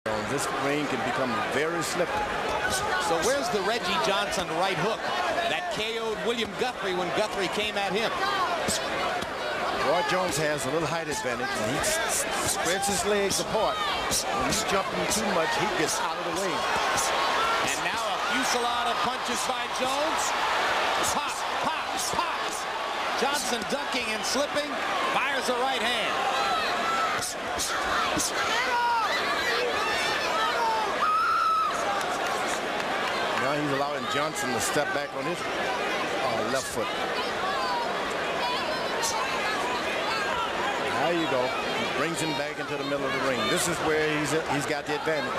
This ring can become very slippery. So where's the Reджi Johnson right hook that KO'd William Guthrie when Guthrie came at him? Roy Jones has a little height advantage, and he spreads his legs apart. When he's jumping too much, he gets out of the way. And now a fusillade of punches by Jones. Pop, pop, pop. Johnson ducking and slipping, fires a right hand. Now he's allowing Johnson to step back on his left foot. There you go. He brings him back into the middle of the ring. This is where he's got the advantage.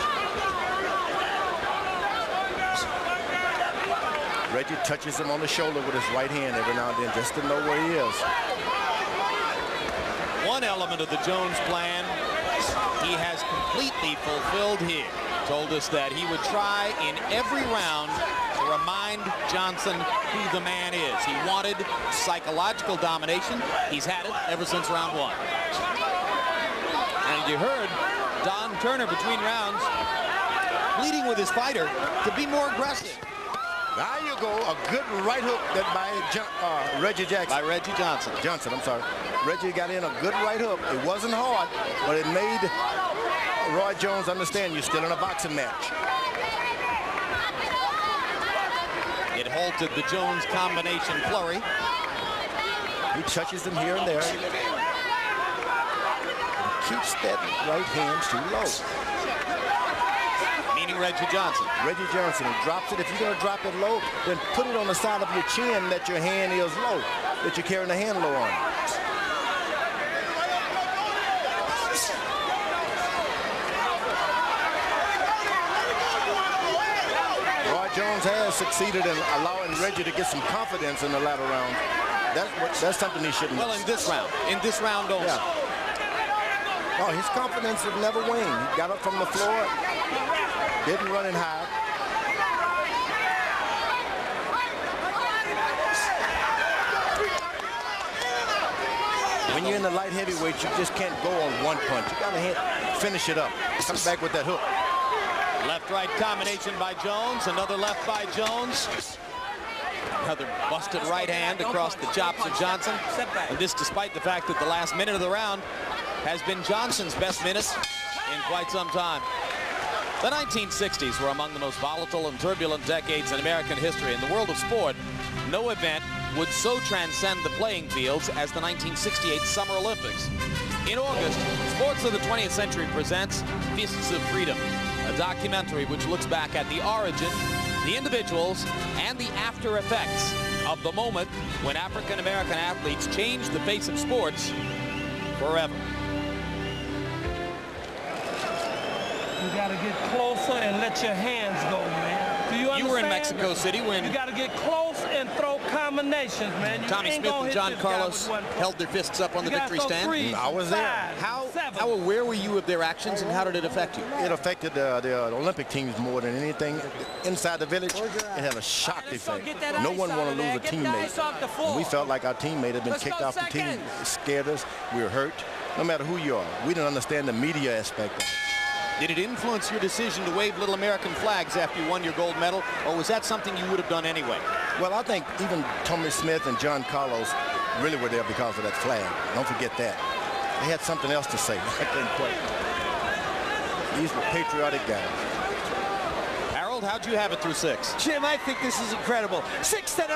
Reджi touches him on the shoulder with his right hand every now and then just to know where he is. One element of the Jones plan he has completely fulfilled here. Told us that he would try in every round to remind Johnson who the man is. He wanted psychological domination. He's had it ever since round one. And you heard Don Turner between rounds pleading with his fighter to be more aggressive. There you go, a good right hook that by Reджi Jackson. By Reджi Johnson. Johnson, I'm sorry. Reджi got in a good right hook. It wasn't hard, but it made Roi Jones understand you're still in a boxing match. It halted the Jones combination flurry. He touches him here and there. He keeps that right hand too low. Meaning Reджi Johnson. Reджi Johnson, he drops it. If you're going to drop it low, then put it on the side of your chin that your hand is low, that you're carrying the hand low on. Roi Jones has succeeded in allowing Reджi to get some confidence in the latter round. That's something he shouldn't. Well, in this round also. Yeah. Oh, his confidence would never wane. He got up from the floor. Didn't run and hide. When you're in the light heavyweight, you just can't go on one punch. You gotta finish it up. Come back with that hook. Left-right combination by Jones. Another left by Jones. Another busted right hand across the chops of Johnson. And this despite the fact that the last minute of the round has been Johnson's best minute in quite some time. The 1960s were among the most volatile and turbulent decades in American history. In the world of sport, no event would so transcend the playing fields as the 1968 Summer Olympics. In August, Sports of the 20th Century presents Fists of Freedom, a documentary which looks back at the origin, the individuals, and the after effects of the moment when African-American athletes changed the face of sports forever. You gotta get closer and let your hands go, man. Do you understand? You were in Mexico City when you gotta get close and throw combinations, man. Tommy Smith and John Carlos held their fists up on the victory stand. I was there. How aware were you of their actions, and how did it affect you? It affected the Olympic teams more than anything. Inside the village, it had a shock effect. No one wanted to lose a teammate. And we felt like our teammate had been kicked off the team. It scared us. We were hurt. No matter who you are, we didn't understand the media aspect of it. Did it influence your decision to wave little American flags after you won your gold medal, or was that something you would have done anyway? Well, I think even Tommy Smith and John Carlos really were there because of that flag. Don't forget that. They had something else to say. These were patriotic guys. Harold, how'd you have it through 6? Jim, I think this is incredible. 6-0,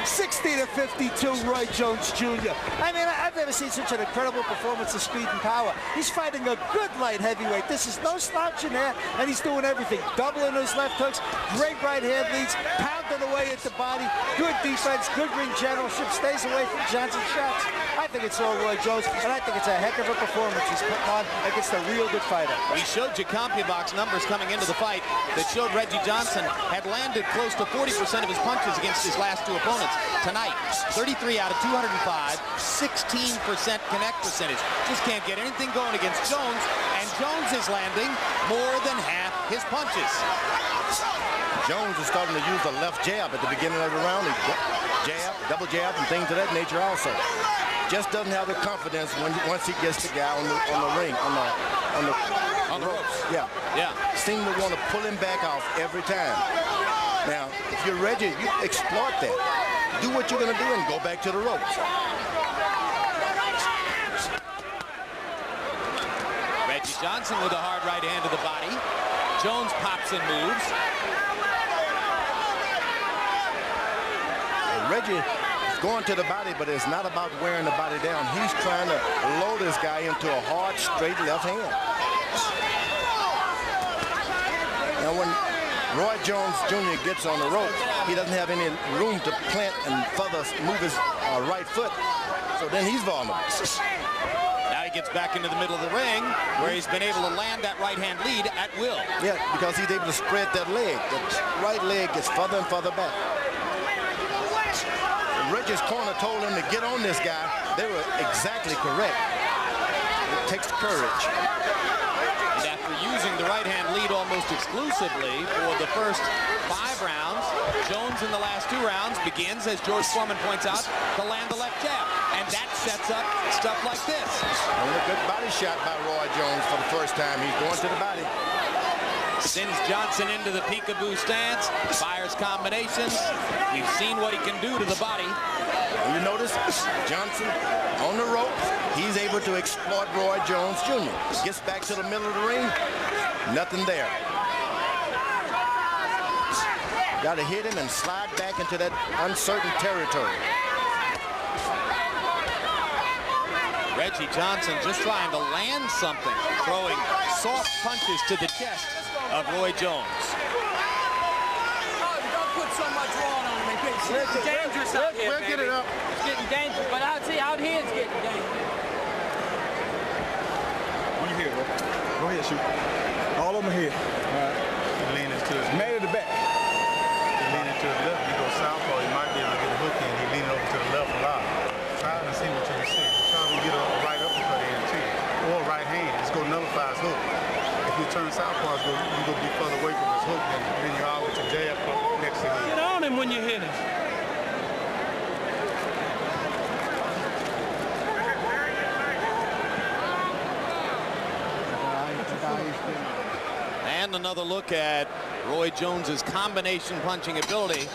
60-52, Roi Jones Jr. I mean, I've never seen such an incredible performance of speed and power. He's fighting a good light heavyweight. This is no slouch in there, and he's doing everything. Doubling his left hooks, great right hand leads, pounding away at the body, good defense, good ring generalship, stays away from Johnson's shots. I think it's all Roi Jones, and I think it's a heck of a performance he's putting on against a real good fighter. We showed you CompuBox numbers coming into the fight that showed Reджi Johnson had landed close to 40% of his punches against his last two opponents. Tonight, 33 out of 205, 16% connect percentage. Just can't get anything going against Jones, and Jones is landing more than half his punches. Jones is starting to use the left jab at the beginning of the round. He jab, double jab, and things of that nature also. Just doesn't have the confidence once he gets the guy on the ring, on the ropes. Yeah. Seem to want to pull him back off every time. Now, if you're Reggie, you exploit that. Do what you're going to do and go back to the ropes. Reджи Johnson with a hard right hand to the body. Jones pops and moves. Reggie is going to the body, but it's not about wearing the body down. He's trying to load this guy into a hard, straight left hand. Now, when Roi Jones Jr. gets on the rope, he doesn't have any room to plant and further move his right foot. So then he's vulnerable. Now he gets back into the middle of the ring, where he's been able to land that right-hand lead at will. Yeah, because he's able to spread that leg. The right leg gets further and further back. Reggie's corner told him to get on this guy. They were exactly correct. It takes courage. And after using the right-hand lead almost exclusively for the first 5 rounds, Jones in the last 2 rounds begins, as George Foreman points out, to land the left jab. And that sets up stuff like this. And a good body shot by Roi Jones for the first time. He's going to the body. Sends Johnson into the peekaboo stance, fires combinations. We've seen what he can do to the body. And you notice Johnson on the ropes. He's able to exploit Roi Jones Jr. Gets back to the middle of the ring. Nothing there. Got to hit him and slide back into that uncertain territory. Reджi Johnson just trying to land something, throwing soft punches to the chest of Roi Jones. Oh, don't put so much raw on him. It's getting dangerous out here, We'll get it up. It's getting dangerous, but out here it's getting dangerous. One here, bro. Go ahead, shoot. All of them here. All right. Leaning to his Man at the back. leaning to his left. You go southpaw, you might be able to get a hook in. He leaning over to the left a lot. Try to see what you can see. Try to get a right uppercut in too. Or right hand. Just go nullify his hook. If you turn southpaw, you go be further away from his hook, then you are with your jab next to him. Get on him when you hit him. And another look at Roi Jones's combination punching ability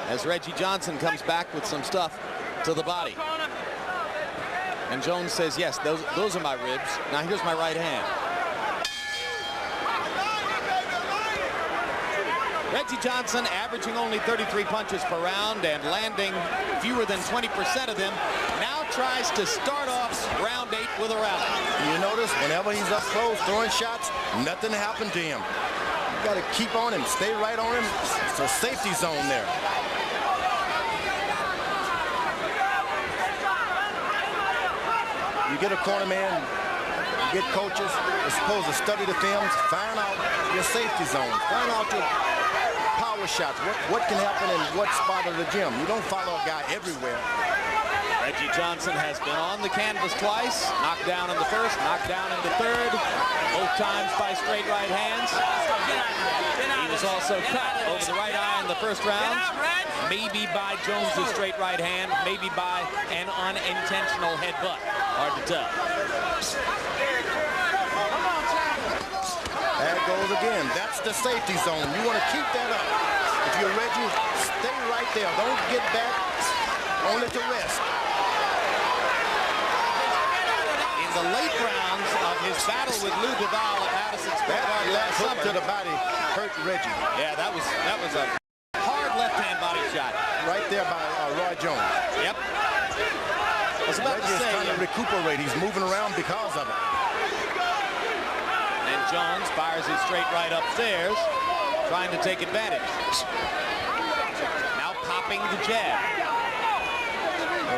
as Reджi Johnson comes back with some stuff to the body. And Jones says, yes, those are my ribs. Now here's my right hand. Reджi Johnson averaging only 33 punches per round and landing fewer than 20% of them. Now tries to start off round 8 with a rally. You notice whenever he's up close throwing shots, nothing happened to him. You got to keep on him, stay right on him. It's a safety zone there. You get a corner man, you get coaches, they're supposed to study the films, find out your safety zone, find out your power shots, what can happen in what spot of the gym. You don't follow a guy everywhere. Reджi Johnson has been on the canvas twice, knocked down in the first, knocked down in the third, both times by straight right hands. He was also cut over the right eye in the first round, maybe by Jones's straight right hand, maybe by an unintentional headbutt. Hard to tell. There it goes again. That's the safety zone. You want to keep that up. If you're Reggie, stay right there. Don't get back only to rest. In the late rounds of his battle with Lou Duval at Madison Square Garden last hook summer, to the body hurt Reggie. yeah, that was a hard left-hand body shot. Right there by Roi Jones. Yep. I was about Reggie to is say, trying to recuperate. He's moving around because of it. and Jones fires his straight right upstairs, trying to take advantage. Now popping the jab.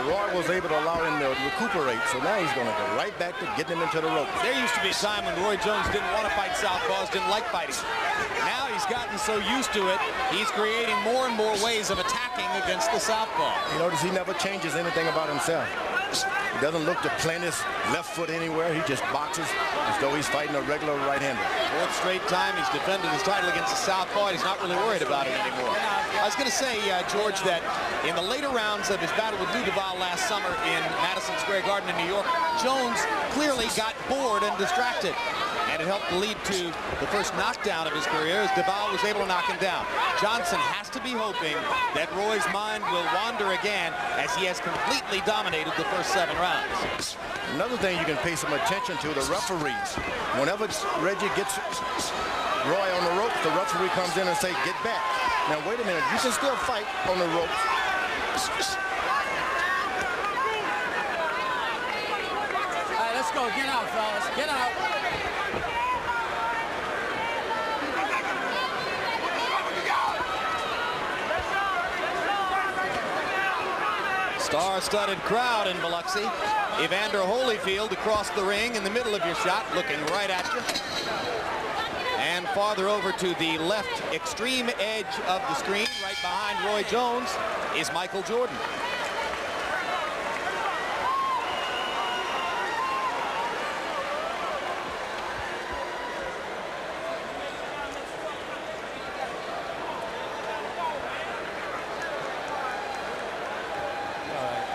Roi was able to allow him to recuperate, so now he's going to go right back to getting him into the ropes. There used to be a time when Roi Jones didn't want to fight southpaws, didn't like fighting. Now he's gotten so used to it, he's creating more and more ways of attacking against the southpaw. You notice he never changes anything about himself. He doesn't look to plant his left foot anywhere. He just boxes as though he's fighting a regular right-hander. Fourth straight time he's defended his title against the southpaw. He's not really worried about it anymore. I was going to say, George, that in the later rounds of his battle with Lou Duval last summer in Madison Square Garden in New York, Jones clearly got bored and distracted. And and it helped lead to the first knockdown of his career as Duval was able to knock him down. Johnson has to be hoping that Roy's mind will wander again as he has completely dominated the first 7 rounds. Another thing you can pay some attention to, the referees. Whenever Reggie gets Roy on the ropes, the referee comes in and say, get back. Now, wait a minute, you can still fight on the ropes. All right, let's go. Get out, fellas. Get out. Star-studded crowd in Biloxi. Evander Holyfield across the ring in the middle of your shot, looking right at you. And farther over to the left extreme edge of the screen, right behind Roy Jones, is Michael Jordan.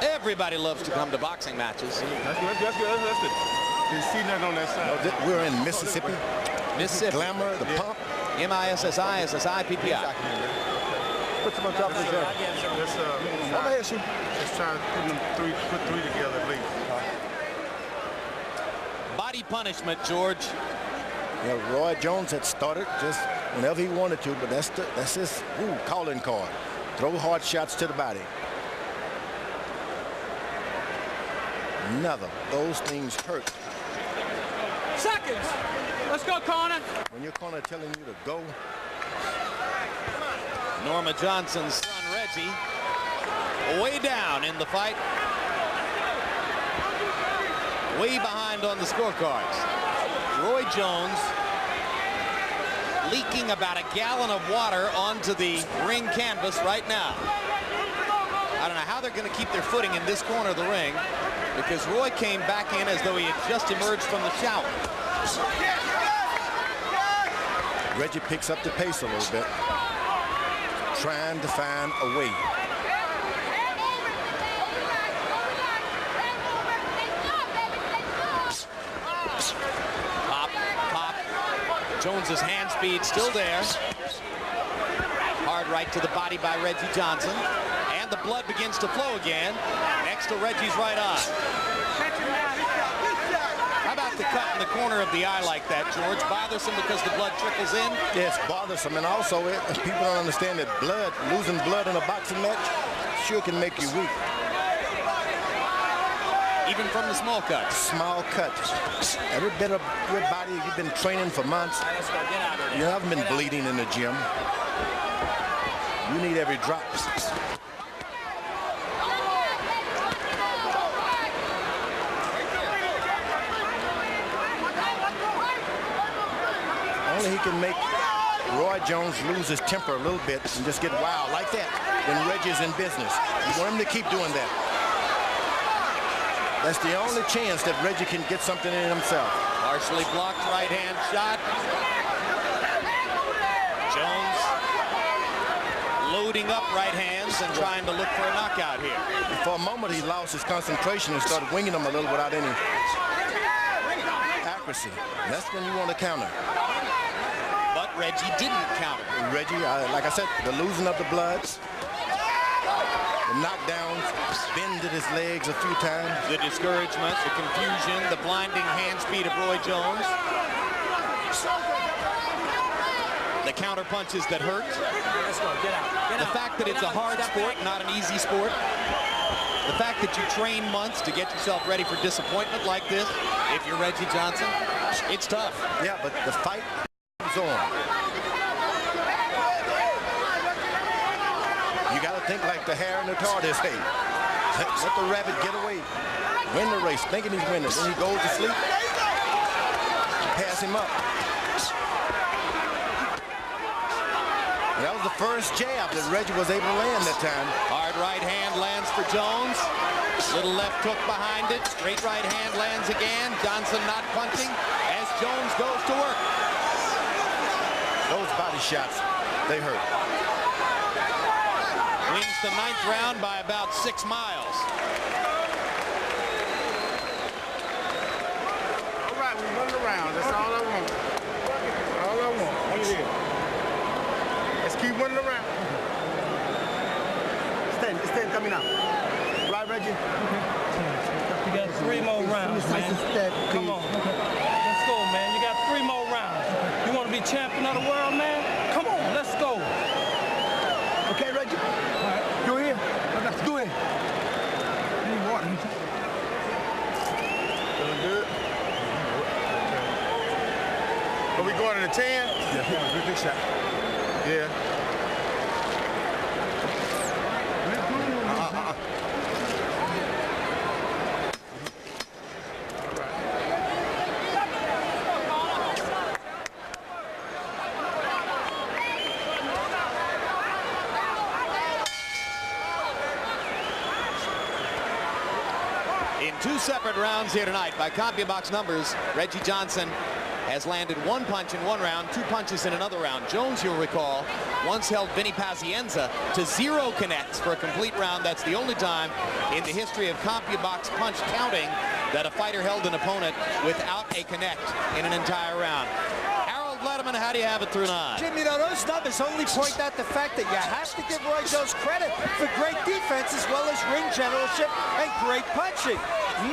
Everybody loves to come to boxing matches. That's good. That's good. You see nothing on that side. We're in Mississippi. Mississippi. Glamour, the pump. M-I-S-S-I, S-S-I, P-P-I. Put some on top of the gun. Let's try to put three together at least. Body punishment, George. Yeah, Roy Jones had started just whenever he wanted to, but that's his calling card. Throw hard shots to the body. None of those things hurt. Seconds. Let's go, corner. When your corner telling you to go. Norma Johnson's son, Reggie, way down in the fight. Way behind on the scorecards. Roy Jones leaking about a gallon of water onto the ring canvas right now. I don't know how they're going to keep their footing in this corner of the ring, because Roy came back in as though he had just emerged from the shower. Reggie picks up the pace a little bit, trying to find a way. Pop, pop. Jones's hand speed still there. Hard right to the body by Reджи Johnson. And the blood begins to flow again next to Reggie's right eye. How about the cut in the corner of the eye like that, George? Bothersome because the blood trickles in? Yes, bothersome. And also, people don't understand that losing blood in a boxing match sure can make you weak. Even from the small cuts? Small cuts. Every bit of your body, you've been training for months. You haven't been bleeding in the gym. You need every drop. Only he can make Roy Jones lose his temper a little bit and just get wild like that when Reggie's in business. You want him to keep doing that. That's the only chance that Reggie can get something in himself. Partially blocked right hand shot. Jones loading up right hands and trying to look for a knockout here. For a moment he lost his concentration and started winging them a little without any accuracy. And that's when you want to counter. But Reggie didn't counter. Reggie, like I said, the losing of the blood, the knockdowns, bended his legs a few times. The discouragement, the confusion, the blinding hand speed of Roy Jones. The counter punches that hurt. Let's go. Get out. The fact that it's a hard sport, not an easy sport. The fact that you train months to get yourself ready for disappointment like this, if you're Reджi Johnson, it's tough. Yeah, but the fight goes on. You got to think like the hare in the tortoise. Hey, let the rabbit get away. Win the race, thinking he's winning. When he goes to sleep, pass him up. And that was the first jab that Reggie was able to land that time. Hard right hand lands for Jones. Little left hook behind it. Straight right hand lands again. Johnson not punching as Jones goes to work. Those body shots, they hurt. Wins the 9th round by about 6 miles. All right, we Run around. That's all I want. All I want. Look at here. Let's keep running around. It's 10 coming out. Right, Reggie? You got 3 more rounds, man. Come on. Let's go, man. You got 3 more rounds. You want to be champion of the world, man? Come on, let's go. Okay, Reggie? All right. Do it here. Let's do it. Need water. Feeling good? Are we going to the 10? Yeah, big shot. Yeah. In 2 separate rounds here tonight, by CompuBox numbers, Reджи Джонсон has landed 1 punch in 1 round, 2 punches in another round. Jones, you'll recall, once held Vinny Pazienza to 0 connects for a complete round. That's the only time in the history of CompuBox punch counting that a fighter held an opponent without a connect in an entire round. Letterman, how do you have it through 9? Jim, you know, those numbers only point out the fact that you have to give Roi Jones credit for great defense as well as ring generalship and great punching.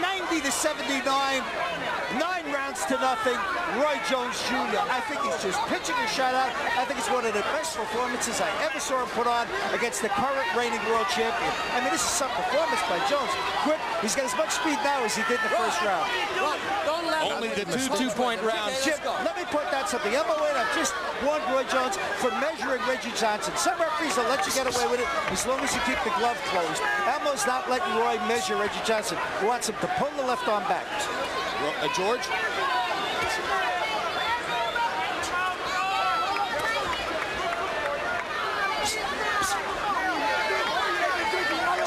90-79, 9 rounds to nothing. Roi Jones Jr. I think he's just pitching a shutout. I think it's one of the best performances I ever saw him put on against the current reigning world champion. I mean, this is some performance by Jones. Quick, he's got as much speed now as he did in the first round. Only the 2 two-point rounds. Jim, let me point out something. I've just warned Roi Jones for measuring Reджи Джонсон. Some referees will let you get away with it as long as you keep the glove closed. Elmo's not letting Roy measure Reджи Джонson. He wants him to pull the left arm back. George?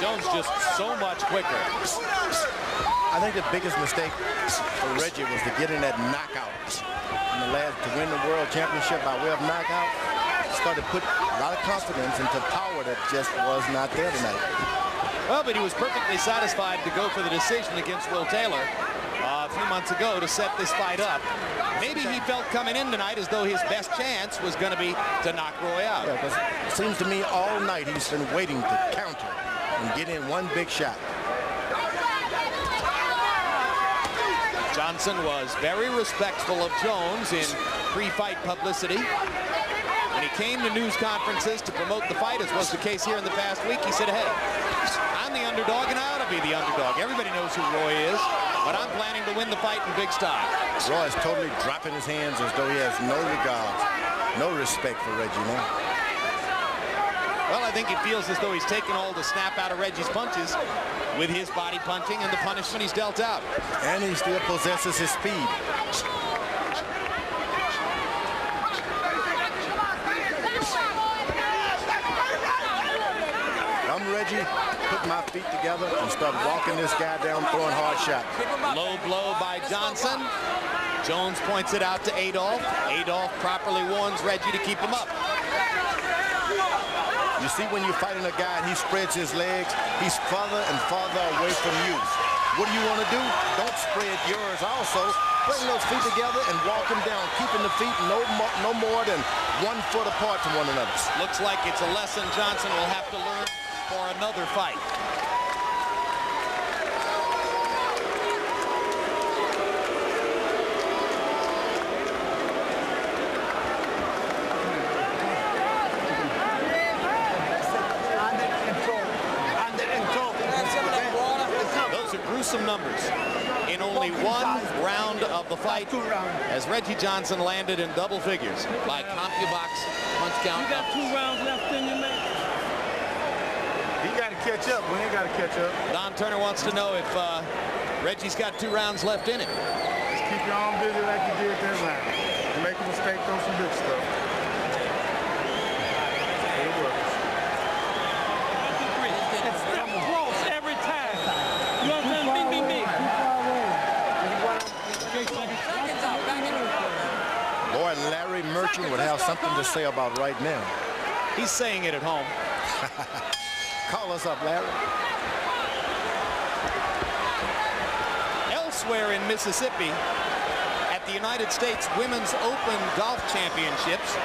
Jones just so much quicker. I think the biggest mistake for Reggie was to get in that knockout in the last to win the world championship by way of knockout. Started to put a lot of confidence into power that just was not there tonight. Well, but he was perfectly satisfied to go for the decision against Will Taylor a few months ago to set this fight up. Maybe he felt coming in tonight as though his best chance was going to be to knock Roy out. Yeah, 'cause it seems to me all night he's been waiting to counter and get in one big shot. Johnson was very respectful of Jones in pre-fight publicity. When he came to news conferences to promote the fight, as was the case here in the past week, he said, hey, I'm the underdog and I ought to be the underdog. Everybody knows who Roy is, but I'm planning to win the fight in big style. Roy is totally dropping his hands as though he has no regard, no respect for Reggie now. Well, I think he feels as though he's taken all the snap out of Reggie's punches with his body punching and the punishment he's dealt out. And he still possesses his speed. I'm Reggie, put my feet together and start walking this guy down, throwing hard shots. Low blow by Johnson. Jones points it out to Adolph. Adolph properly warns Reggie to keep him up. You see, when you're fighting a guy and he spreads his legs, he's farther and farther away from you. What do you want to do? Don't spread yours also. Bring those feet together and walk them down, keeping the feet no more than 1 foot apart from one another. Looks like it's a lesson Johnson will have to learn for another fight. Gruesome numbers in only 1 round of the fight as Reджи Джонсон landed in double figures by CompuBox punch count. You got 2 rounds left in you, man. He got to catch up. We ain't got to catch up. Don Turner wants to know if Reggie's got 2 rounds left in it. Just keep your arm busy like you did that round. You make a mistake, throw some big stuff. It works. Step close every time. You understand? Me. Boy, Larry Merchant would have something to say about right now. He's saying it at home. Call us up, Larry. Elsewhere in Mississippi, at the United States Women's Open Golf Championships,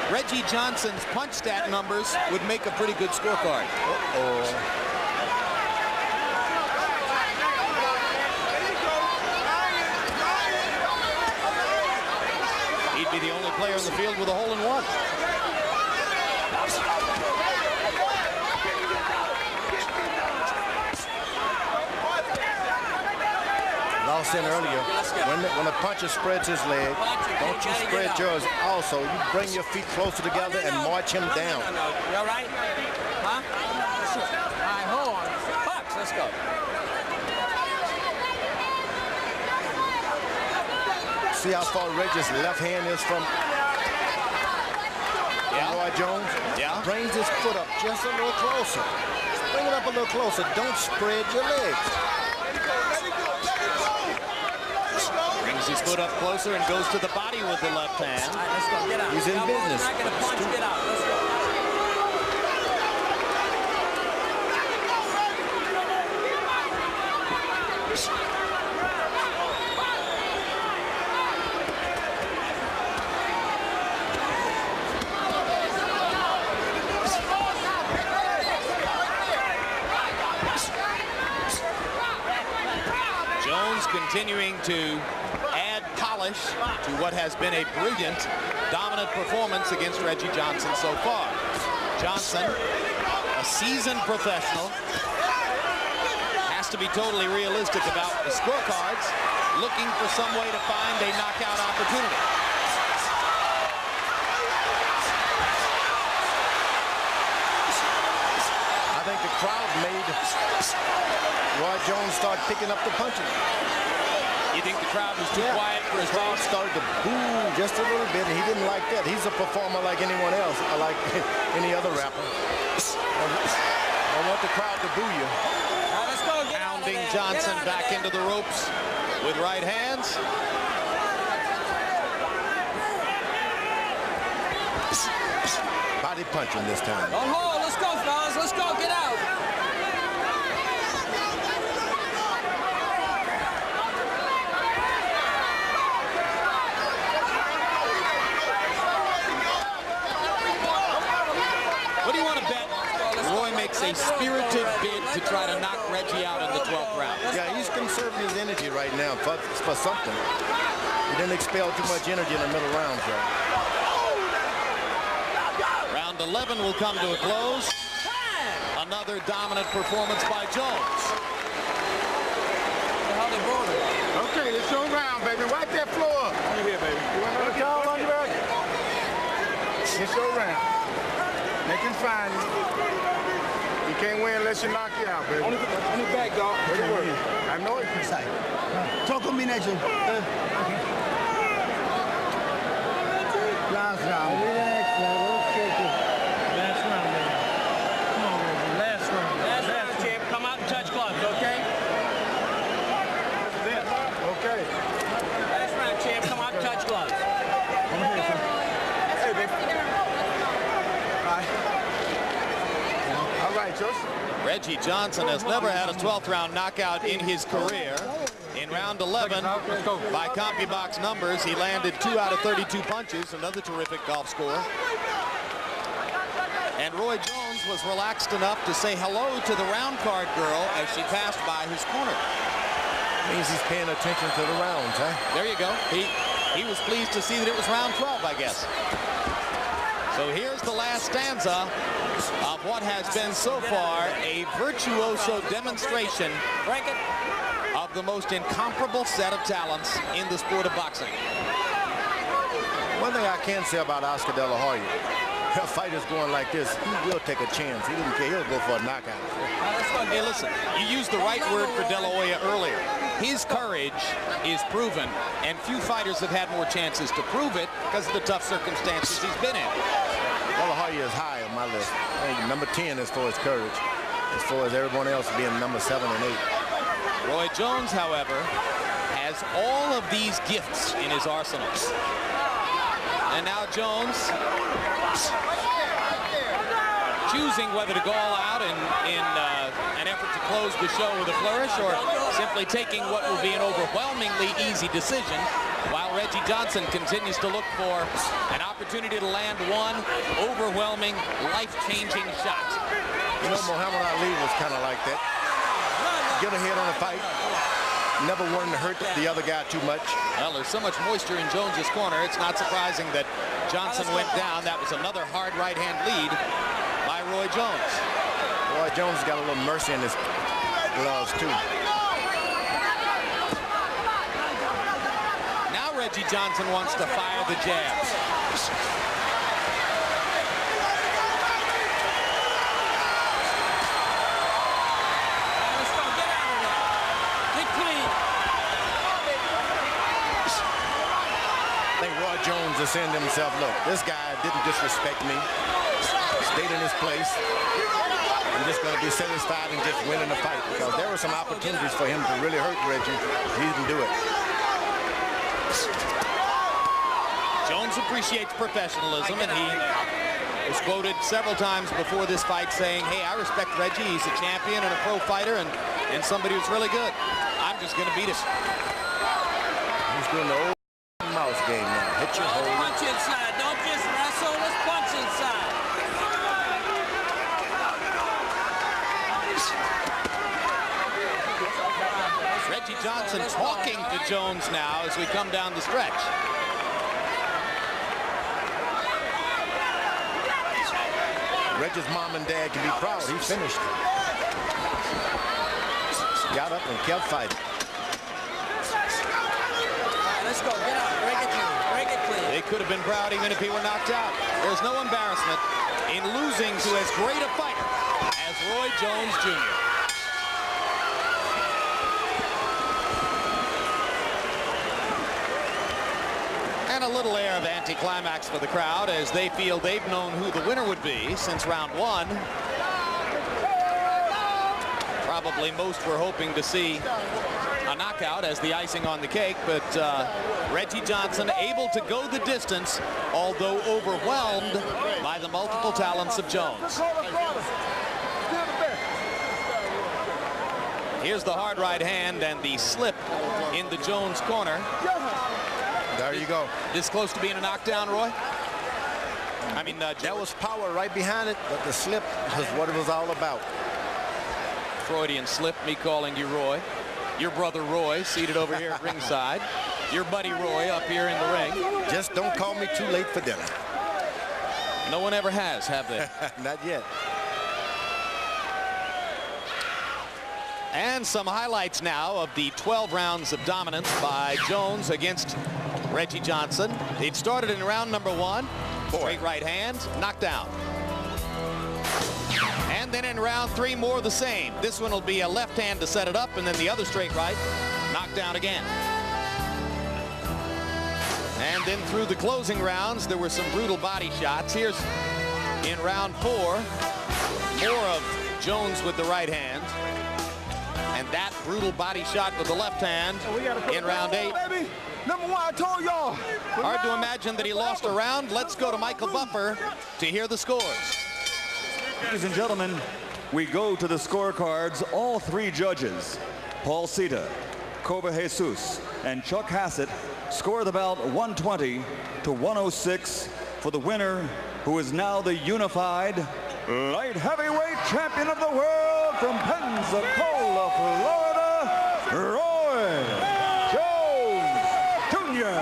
Reджи Johnson's punch stat numbers would make a pretty good scorecard. He'd be the only player in the field with a hole-in-one. Lost in earlier. When a puncher spreads his leg, don't you spread yours also. You bring your feet closer together and march him down. You all right? Huh? All right, hold on. Bucks, let's go. See how far Reggie's left hand is from Roi Jones? Yeah. Brings his foot up just a little closer. Bring it up a little closer. Don't spread your legs. Brings his foot up closer and goes to the body with the left hand. All right, let's go. Get out. He's in business. Not gonna punch. Get out. Let's go. Continuing to add polish to what has been a brilliant, dominant performance against Reджи Johnson so far. Johnson, a seasoned professional, has to be totally realistic about the scorecards, looking for some way to find a knockout opportunity. I think the crowd made Roi Jones start picking up the punches. You think the crowd was too quiet for his crowd team? started to boo just a little bit, and he didn't like that. He's a performer like anyone else, like any other rapper. I want the crowd to boo you. All right, let's go. Get Pounding out of there. Johnson Get out of back there. into the ropes with right hands. Body punching this time. Don't hold. Let's go, fellas. Let's go. Get out. What do you want to bet? Roy makes a spirited bid to try to knock Reджи out in the 12th round. Yeah, he's conserving his energy right now for something. He didn't expel too much energy in the middle rounds, though. Round 11 will come to a close. Another dominant performance by Jones. Okay, it's your round, baby. Wipe that floor up. Over here, baby. You want another towel on your back? It's your round. They can find you. You can't win unless you knock you out, baby. On the back, dog. I know it. Talk with me next one. Last round. Last round, man. Come on, Reggie. Last round. Last round, champ. Come out and touch gloves, okay? Okay. Last round, champ. Come out and touch gloves. Hey, baby. All right, Joseph. Reджи Johnson has never had a 12th round knockout in his career. In round 11, by CompuBox numbers, he landed 2 out of 32 punches, another terrific golf score. And Roi Jones was relaxed enough to say hello to the round card girl as she passed by his corner. Means he's paying attention to the rounds, huh? There you go. He was pleased to see that it was round 12, I guess. So here's the last stanza of what has been so far a virtuoso demonstration of the most incomparable set of talents in the sport of boxing. One thing I can say about Oscar De La Hoya, a fighter's going like this, he will take a chance. He didn't care. He'll go for a knockout. Hey, listen, you used the right word for De La Hoya earlier. His courage is proven, and few fighters have had more chances to prove it because of the tough circumstances he's been in. De La Hoya is high on my list. I think number 10 as far as courage, as far as everyone else being number 7 and 8. Roi Jones, however, has all of these gifts in his arsenal. And now Jones choosing whether to go all out in an effort to close the show with a flourish, or simply taking what will be an overwhelmingly easy decision, while Reджи Джонсон continues to look for an opportunity to land one overwhelming, life-changing shot. You know, Muhammad Ali was kind of like that. Get ahead on the fight. Never wanting to hurt the other guy too much. Well, there's so much moisture in Jones's corner, it's not surprising that Johnson went down. That was another hard right-hand lead by Roi Jones. Roi Jones got a little mercy in his gloves, too. Now Reджи Johnson wants to fire the jabs. Jones is saying to himself, look, this guy didn't disrespect me, stayed in his place. I'm just going to be satisfied and just winning the fight, because there were some opportunities for him to really hurt Reджi. He didn't do it. Jones appreciates professionalism, and he was quoted several times before this fight saying, hey, I respect Reджi. He's a champion and a pro fighter and somebody who's really good. I'm just going to beat him. He's doing the old mouse game now. Hit your hold. Punch inside. Don't just wrestle. Let's punch inside. Reджi Johnson talking to Jones now as we come down the stretch. Reджi's mom and dad can be proud. He finished. Got up and kept fighting. Let's go. Get out. Break it clean. Break it clean. They could have been proud even if he were knocked out. There's no embarrassment in losing to as great a fighter as Roi Jones Jr. And a little air of anticlimax for the crowd as they feel they've known who the winner would be since round one. Probably most were hoping to see a knockout as the icing on the cake, but Reджi Johnson able to go the distance, although overwhelmed by the multiple talents of Jones. Here's the hard right hand and the slip in the Jones corner. There you go. This close to being a knockdown, Roy? I mean, there was power right behind it, but the slip was what it was all about. Freudian slip, me calling you Roy. Your brother Roy seated over here at ringside. Your buddy Roy up here in the ring. Just don't call me too late for dinner. No one ever has, have they? Not yet. And some highlights now of the 12 rounds of dominance by Jones against Reджi Johnson. It started in round number one. Straight right hand, knockdown. And then in round three, more of the same. This one will be a left hand to set it up, and then the other straight right, knockdown again. And then through the closing rounds, there were some brutal body shots. Here's in round four, more of Jones with the right hand. And that brutal body shot with the left hand in round eight. Number one, I told y'all. Hard to imagine that he lost a round. Let's go to Michael Buffer to hear the scores. Ladies and gentlemen, we go to the scorecards. All three judges, Paul Sita, Koba Jesus, and Chuck Hassett, scored the bout 120 to 106 for the winner, who is now the unified light heavyweight champion of the world from Pensacola, Florida, Roi Jones Jr.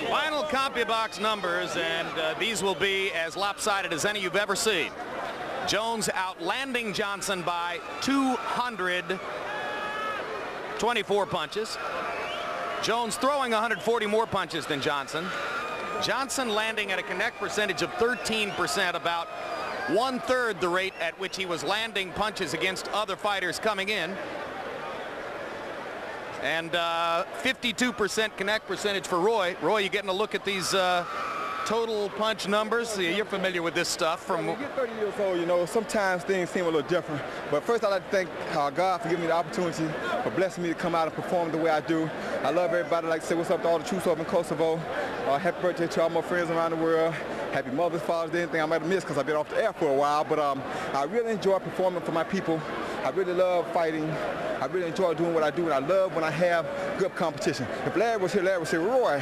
Final CompuBox numbers, and these will be as lopsided as any you've ever seen. Jones outlanding Johnson by 224 punches. Jones throwing 140 more punches than Johnson. Johnson landing at a connect percentage of 13%, about 1/3 the rate at which he was landing punches against other fighters coming in. And 52% connect percentage for Roy. Roy, you getting a look at these total punch numbers. You're familiar with this stuff from... When you get 30 years old, you know, sometimes things seem a little different. But first, I'd like to thank God for giving me the opportunity, for blessing me to come out and perform the way I do. I love everybody. I'd like to say what's up to all the troops over in Kosovo. Happy birthday to all my friends around the world. Happy Mother's, Father's Day, anything I might have missed because I've been off the air for a while. But I really enjoy performing for my people. I really love fighting. I really enjoy doing what I do, and I love when I have good competition. If Larry was here, Larry would say, Roy,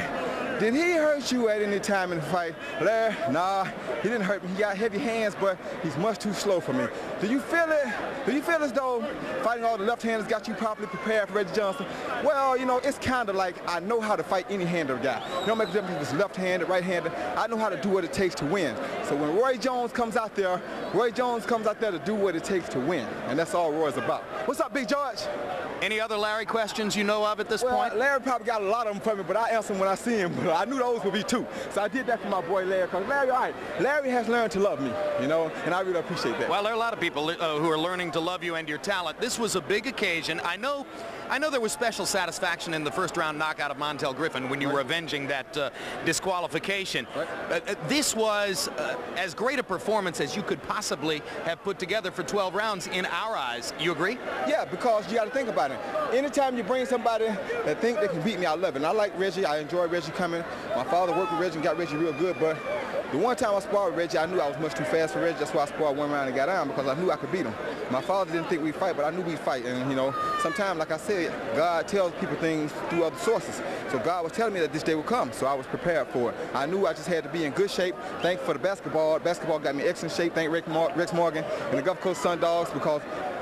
did he hurt you at any time in the fight? Larry, nah, he didn't hurt me. He got heavy hands, but he's much too slow for me. Do you feel it? Do you feel as though fighting all the left-handers got you properly prepared for Reджi Johnson? Well, you know, it's kind of like I know how to fight any handed guy. It don't make a difference if it's left-handed, right-handed. I know how to do what it takes to win. So when Roi Jones comes out there, Roi Jones comes out there to do what it takes to win. And that's all Roy's about. What's up, Big George? Any other Larry questions you know of at this point? Larry probably got a lot of them for me, but I answer them when I see him. But I knew those would be two. So I did that for my boy Larry, because Larry, all right, Larry has learned to love me, you know, and I really appreciate that. Well, there are a lot of people who are learning to love you and your talent. This was a big occasion. I know there was special satisfaction in the first round knockout of Montel Griffin when you were avenging that disqualification. Right. This was as great a performance as you could possibly have put together for 12 rounds in our eyes. You agree? Yeah, because you got to think about it. Anytime you bring somebody that think they can beat me, I love it. And I like Reджi. I enjoy Reджi coming. My father worked with Reджi and got Reджi real good, but the one time I sparred with Reджi, I knew I was much too fast for Reджi. That's why I sparred one round and got down, because I knew I could beat him. My father didn't think we'd fight, but I knew we'd fight. And, you know, sometimes, like I said, God tells people things through other sources. So God was telling me that this day would come, so I was prepared for it. I knew I just had to be in good shape. Thank for the basketball. Basketball got me excellent shape. Thank Rex Morgan and the Gulf Coast Sun Dogs, because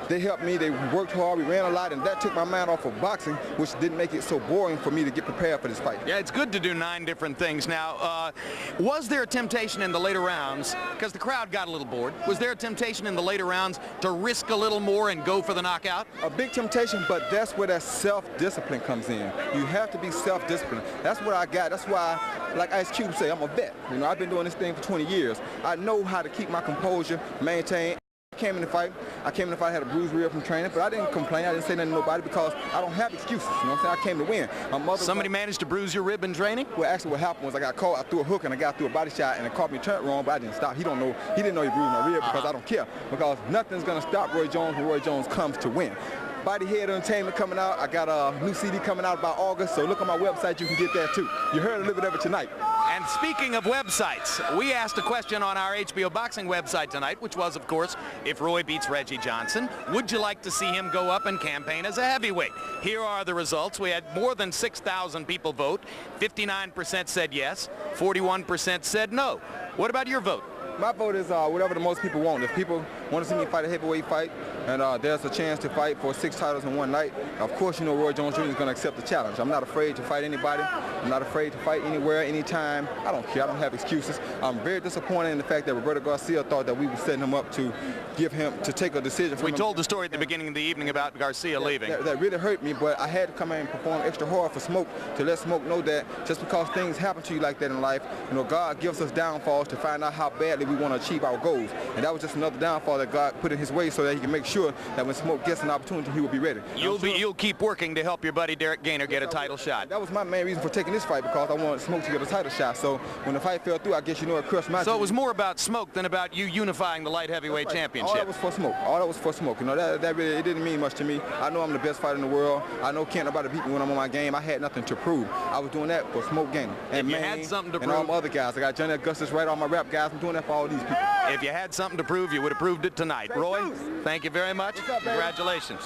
they helped me. They worked hard. We ran a lot, and that took my mind off of boxing, which didn't make it so boring for me to get prepared for this fight. Yeah, it's good to do 9 different things. Now, was there a temptation in the later rounds, because the crowd got a little bored, was there a temptation in the later rounds to risk a little more and go for the knockout? A big temptation, but that's where that self-discipline comes in. You have to be self-disciplined. That's what I got. That's why, like Ice Cube say, I'm a vet. You know, I've been doing this thing for 20 years. I know how to keep my composure, maintain. I came in the fight, I had a bruised rib from training, but I didn't complain. I didn't say nothing to nobody because I don't have excuses. You know what I'm saying? I came to win. My mother. Somebody managed to bruise your rib in training? Well, actually what happened was I got caught, I threw a hook and I got through a body shot and it caught me turned wrong, but I didn't stop. He didn't know he bruised my rib because I don't care. Because nothing's gonna stop Roi Jones when Roi Jones comes to win. Body Head Entertainment coming out. I got a new CD coming out by August, so look on my website, you can get that too. You heard a little bit of it tonight. And speaking of websites, we asked a question on our HBO Boxing website tonight, which was, of course, if Roy beats Reджi Johnson, would you like to see him go up and campaign as a heavyweight? Here are the results. We had more than 6,000 people vote. 59% said yes, 41% said no. What about your vote? My vote is whatever the most people want. If people want to see me fight a heavyweight fight, and there's a chance to fight for 6 titles in one night, of course, you know, Roi Jones Jr. is going to accept the challenge. I'm not afraid to fight anybody. I'm not afraid to fight anywhere, anytime. I don't care. I don't have excuses. I'm very disappointed in the fact that Roberto Garcia thought that we were setting him up to take a decision from him. We told the story at the beginning of the evening about Garcia leaving. That really hurt me, but I had to come in and perform extra hard for Smoke to let Smoke know that just because things happen to you like that in life, you know, God gives us downfalls to find out how badly we want to achieve our goals. And that was just another downfall that God put in his way so that he can make sure that when Smoke gets an opportunity, he will be ready. You'll keep working to help your buddy Derek Gainer get a title shot. That was my main reason for taking this fight, because I wanted Smoke to get a title shot. So when the fight fell through, I guess you know it crushed my dream. So it was more about Smoke than about you unifying the light heavyweight championship. All that was for Smoke. All that was for Smoke. You know, that really, it didn't mean much to me. I know I'm the best fighter in the world. I know can't nobody beat me when I'm on my game. I had nothing to prove. I was doing that for Smoke Gainer. And if you had something to prove, all my other guys. I got Johnny Augustus right, all my rap guys. I'm doing that for all these people. If you had something to prove, you would have proved it tonight. Roy, thank you very much. Congratulations.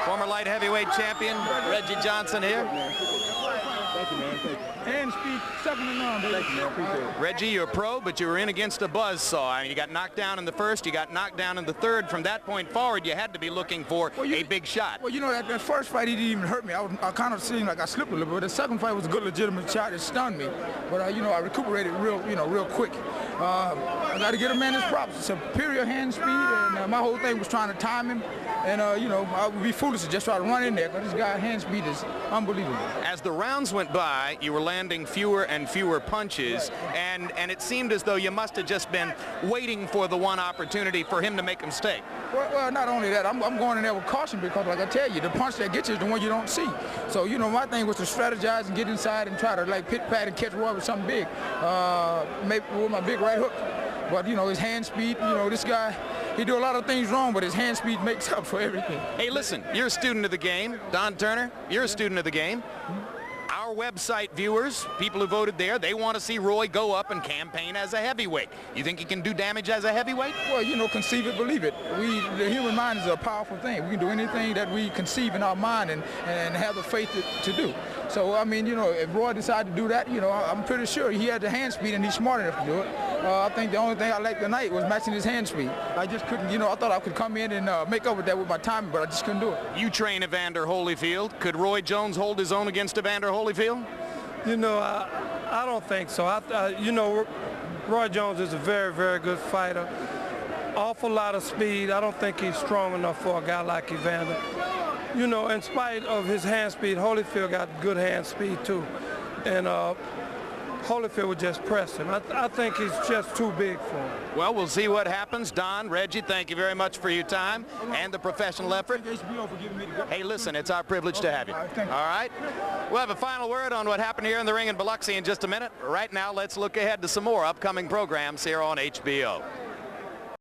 Former light heavyweight champion, Reджi Johnson here. Thank you, man. Thank you. Hand speed, second to none, baby. Thank you, man. Appreciate it. Reджi, you're a pro, but you were in against a buzzsaw. I mean, you got knocked down in the first, you got knocked down in the third. From that point forward, you had to be looking for a big shot. Well, you know, that first fight, he didn't even hurt me. I kind of seemed like I slipped a little bit. The second fight was a good, legitimate shot. It stunned me. But, you know, I recuperated real quick. I got to get a man his props. Superior hand speed, and my whole thing was trying to time him. And, you know, I would be foolish to just try to run in there, because this guy's hand speed is unbelievable. As the rounds went went by, you were landing fewer and fewer punches, and it seemed as though you must have just been waiting for the one opportunity for him to make a mistake. Well, not only that, I'm going in there with caution because, like I tell you, the punch that gets you is the one you don't see. So, you know, my thing was to strategize and get inside and try to, like, pit-pat and catch Roy with something big, maybe with my big right hook. But, you know, his hand speed, you know, this guy, he do a lot of things wrong, but his hand speed makes up for everything. Hey, listen, you're a student of the game. Don Turner, you're a student of the game. Our website viewers, people who voted there, they want to see Roy go up and campaign as a heavyweight. You think he can do damage as a heavyweight? Well, you know, conceive it, believe it. The human mind is a powerful thing. We can do anything that we conceive in our mind and have the faith to do. So, I mean, you know, if Roy decided to do that, you know, I'm pretty sure he had the hand speed and he's smart enough to do it. I think the only thing I liked tonight was matching his hand speed. I just couldn't, you know, I thought I could come in and make up with that with my timing, but I just couldn't do it. You train Evander Holyfield. Could Roy Jones hold his own against Evander Holyfield? You know, I don't think so. You know, Roy Jones is a very, very good fighter. Awful lot of speed. I don't think he's strong enough for a guy like Evander. You know, in spite of his hand speed, Holyfield got good hand speed too. And Holyfield would just press him. I think he's just too big for him. Well, we'll see what happens. Don, Reggie, thank you very much for your time and the professional effort. Hey, listen, it's our privilege to have you. All right? We'll have a final word on what happened here in the ring in Biloxi in just a minute. Right now, let's look ahead to some more upcoming programs here on HBO.